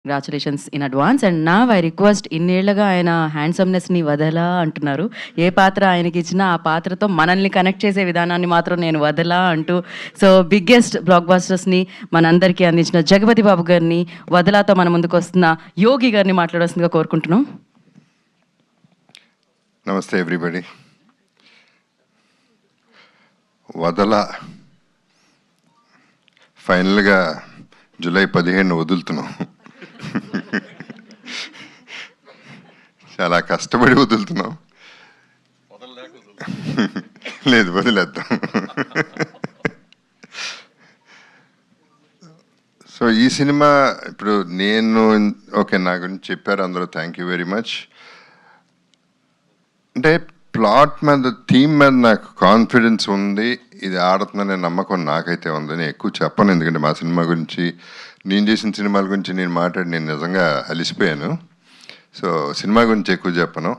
Congratulations in advance. And నా I request, ఇన్నేళ్లుగా ఆయన హ్యాండ్సమ్నెస్ని వదలా అంటున్నారు. ఏ పాత్ర ఆయనకి ఇచ్చినా ఆ పాత్రతో మనల్ని కనెక్ట్ చేసే విధానాన్ని మాత్రం నేను వదలా అంటూ, సో బిగ్గెస్ట్ బ్లాక్ బస్టర్స్ని మనందరికీ అందించిన జగపతి బాబు గారిని, వదలాతో మన ముందుకు వస్తున్న యోగి గారిని మాట్లాడాల్సిందిగా కోరుకుంటున్నాం. నమస్తే ఎవ్రీబడి. వదల ఫైనల్గా జూలై 15 వదులుతున్నాం. చాలా కష్టపడి వదులుతున్నాం. లేదు, వదిలేద్దాం. సో ఈ సినిమా ఇప్పుడు ఓకే, నా గురించి చెప్పారు అందరూ, థ్యాంక్ యూ వెరీ మచ్. అంటే ప్లాట్ మీద, థీమ్ మీద నాకు కాన్ఫిడెన్స్ ఉంది, ఇది ఆడుతుందనే నమ్మకం నాకైతే ఉంది. నేను ఎక్కువ చెప్పను, ఎందుకంటే మా సినిమా గురించి, నేను చేసిన సినిమాల గురించి నేను నిజంగా అలిసిపోయాను. సో సినిమా గురించి ఎక్కువ చెప్పను,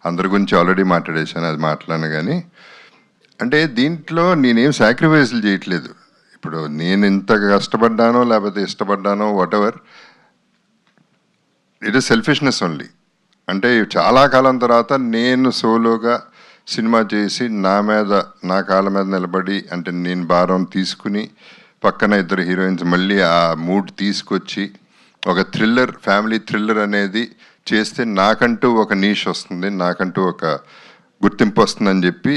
అందరి గురించి ఆల్రెడీ మాట్లాడేశాను, అది మాట్లాడను. కానీ అంటే దీంట్లో నేనేం సాక్రిఫైస్లు చేయట్లేదు. ఇప్పుడు నేను ఇంత కష్టపడ్డానో లేకపోతే ఇష్టపడ్డానో, whatever, it is selfishness only. అంటే చాలా కాలం తర్వాత నేను సోలోగా సినిమా చేసి నా కాళ్ళ మీద నిలబడి, అంటే నేను భారం తీసుకుని పక్కన ఇద్దరు హీరోయిన్స్ మళ్ళీ ఆ మూడ్ తీసుకొచ్చి ఒక థ్రిల్లర్, ఫ్యామిలీ థ్రిల్లర్ అనేది చేస్తే నాకంటూ ఒక నీష్ వస్తుంది, నాకంటూ ఒక గుర్తింపు వస్తుందని చెప్పి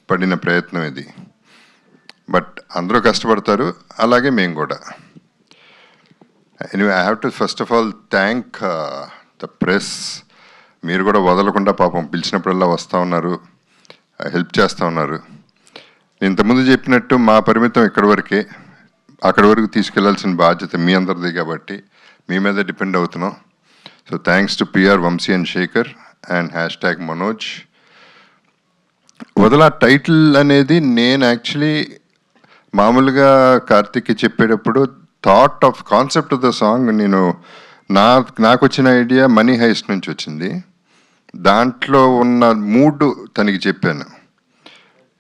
పడిన ప్రయత్నం ఇది. బట్ అందరూ కష్టపడతారు, అలాగే మేము కూడా. Anyway, I have to first of all thank the press. మీరు కూడా వదలకుండా పాపం పిలిచినప్పుడల్లా వస్తూ ఉన్నారు, హెల్ప్ చేస్తూ ఉన్నారు. ఇంతకుముందు చెప్పినట్టు మా పరిమితం ఇక్కడి వరకే, అక్కడి వరకు తీసుకెళ్లాల్సిన బాధ్యత మీ అందరిది కాబట్టి మీ మీద డిపెండ్ అవుతున్నాం. So thanks to PR Vamshi and Shekhar and #Manoj. వదల టైటిల్ అనేది నేను యాక్చువల్లీ మామూలుగా కార్తిక్కి చెప్పేటప్పుడు కాన్సెప్ట్ ఆఫ్ ద సాంగ్ నాకు వచ్చిన ఐడియా మనీ హైస్ట్ నుంచి వచ్చింది. దాంట్లో ఉన్న మూడ్ తనకి చెప్పాను.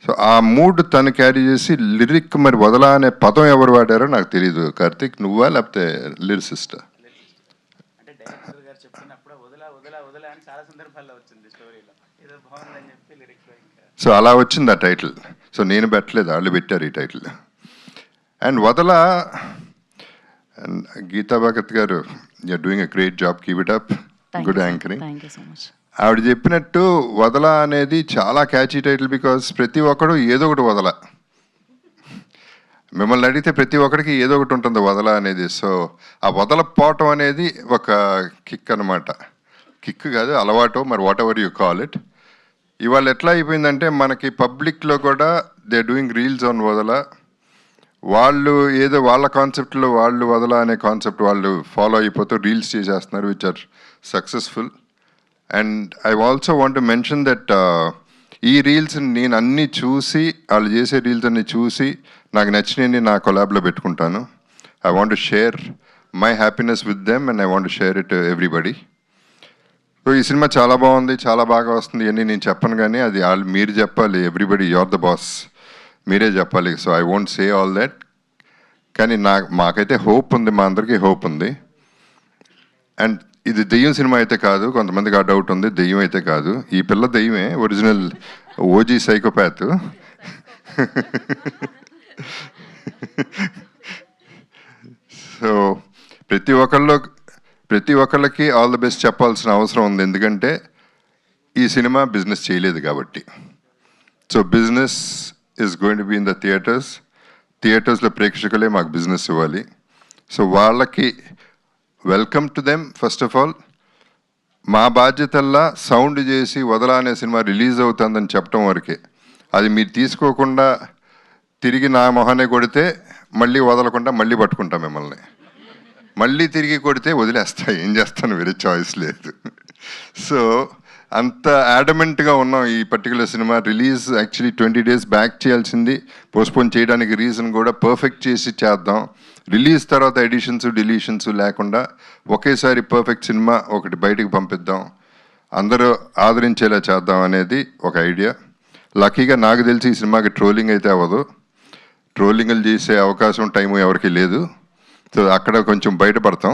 సో ఆ మూడ్ తను క్యారీ చేసి లిరిక్, మరి వదలా అనే పదం ఎవరు వాడారో నాకు తెలియదు. కార్తిక్, నువ్వా లేకపోతే లిరిసిస్టా? సో అలా వచ్చింది ఆ టైటిల్. సో నేను పెట్టలేదు, వాళ్ళు పెట్టారు ఈ టైటిల్. అండ్ వదల, Geetha Bhagat garu, you're doing a great job, keep it up, good anchoring. ఆవిడ చెప్పినట్టు వదల అనేది చాలా క్యాచీ టైటిల్, బికాస్ ప్రతి ఒక్కడు ఏదో ఒకటి వదల. మిమ్మల్ని అడిగితే ప్రతి ఒక్కడికి ఏదో ఒకటి ఉంటుంది వదల అనేది. సో ఆ వదలపోవటం అనేది ఒక కిక్ అనమాట. కిక్ కాదు, అలవాటు, మరి what ever you call it. ఇవాళ ఎట్లా అయిపోయిందంటే మనకి పబ్లిక్లో కూడా దే డూయింగ్ రీల్స్ ఆన్ వదల. వాళ్ళు ఏదో వాళ్ళ కాన్సెప్ట్లో వాళ్ళు వదల అనే కాన్సెప్ట్ వాళ్ళు ఫాలో అయిపోతూ రీల్స్ చేసేస్తున్నారు, which are successful. And I also want to mention that ఈ రీల్స్ నేను అన్నీ చూసి, వాళ్ళు చేసే రీల్స్ అన్నీ చూసి నాకు నచ్చినవి నా కొలాబ్లో పెట్టుకుంటాను. I want to share my happiness with them and I want to share it everybody. So ఈ సినిమా చాలా బాగుంది, చాలా బాగా వస్తుంది అని నేను చెప్పను, కానీ అది మీరు చెప్పాలి. ఎవ్రీబడి, యూఆర్ ద బాస్, మీరే చెప్పాలి. So I won't say all that. కానీ మాకైతే హోప్ ఉంది, మా అందరికీ హోప్ ఉంది. అండ్ ఇది దెయ్యం సినిమా అయితే కాదు, కొంతమందికి ఆ డౌట్ ఉంది, దెయ్యం అయితే కాదు. ఈ పిల్ల దెయ్యమే, ఒరిజినల్ ఓజీ సైకోపాత్. సో ప్రతి ఒక్కళ్ళకి ఆల్ ది బెస్ట్ చెప్పాల్సిన అవసరం ఉంది, ఎందుకంటే ఈ సినిమా బిజినెస్ చేయలేదు కాబట్టి. So business is going to be in the థియేటర్స్లో ప్రేక్షకులే మాకు బిజినెస్ ఇవ్వాలి. సో వాళ్ళకి welcome to them. First of all మా బాధ్యతల్లా సౌండ్ చేసి వదలా అనే సినిమా రిలీజ్ అవుతుందని చెప్పడం వరకే. అది మీరు తీసుకోకుండా తిరిగి నా మొహానే కొడితే మళ్ళీ వదలకుండా మళ్ళీ పట్టుకుంటాం మిమ్మల్ని. మళ్ళీ తిరిగి కొడితే వదిలేస్తా, ఏం చేస్తాను, వేరే చాయిస్ లేదు. సో అంత యాడమెంట్గా ఉన్నాం. ఈ particular cinema release actually 20 days back చేయాల్సింది, పోస్ట్పోన్ చేయడానికి రీజన్ కూడా పర్ఫెక్ట్ చేసి చేద్దాం. రిలీజ్ తర్వాత ఎడిషన్స్ డిలీషన్స్ లేకుండా ఒకేసారి పర్ఫెక్ట్ సినిమా ఒకటి బయటకు పంపిద్దాం, అందరూ ఆదరించేలా చేద్దాం అనేది ఒక ఐడియా. లక్కీగా నాకు తెలిసి ఈ సినిమాకి ట్రోలింగ్ అయితే అవ్వదు. ట్రోలింగ్లు చేసే అవకాశం, టైము ఎవరికి లేదు. సో అక్కడ కొంచెం బయటపడతాం.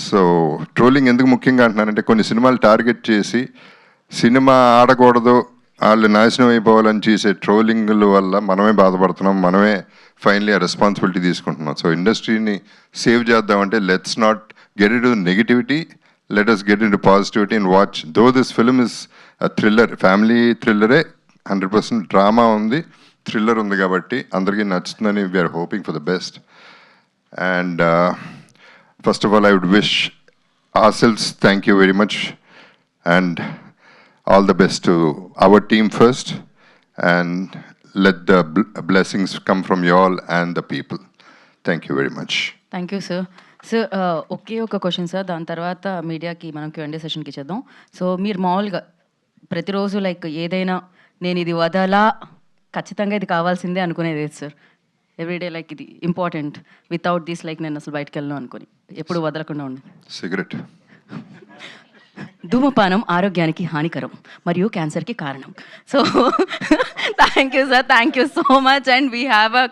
సో ట్రోలింగ్ ఎందుకు ముఖ్యంగా అంటున్నానంటే కొన్ని సినిమాలు టార్గెట్ చేసి సినిమా ఆడకూడదు వాళ్ళు నాశనం అయిపోవాలని చేసే ట్రోలింగ్ల వల్ల మనమే బాధపడుతున్నాం, మనమే ఫైనలీ ఆ రెస్పాన్సిబిలిటీ తీసుకుంటున్నాం. సో ఇండస్ట్రీని సేవ్ చేద్దామంటే let's not get into negativity, let us get into positivity and watch. Though this film is thriller, family థ్రిల్లరే, 100% డ్రామా ఉంది, థ్రిల్లర్ ఉంది కాబట్టి అందరికీ నచ్చుతుందని we're hoping for the best. And first of all I would wish ourselves thank you very much and all the best to our team first, and let the blessings come from you all and the people. Thank you very much. Thank you sir. Sir ఒకే ఒక question sir, దాని తర్వాత మీడియాకి మనం Q&A సెషన్కి ఇచ్చేద్దాం. So మీరు మామూలుగా ప్రతిరోజు లైక్ ఏదైనా నేను ఇది వదలా, ఖచ్చితంగా ఇది కావాల్సిందే అనుకునేది ఏది సార్? ఎవ్రీడే లైక్ ఇది ఇంపార్టెంట్, వితౌట్ దిస్ లైక్ నేను అసలు బయటకు వెళ్ళను అనుకుని ఎప్పుడు వదలకుండా ఉండి. Cigarette. ధూమపానం ఆరోగ్యానికి హానికరం మరియు క్యాన్సర్కి కారణం. So thank you sir, thank you so much. And we have a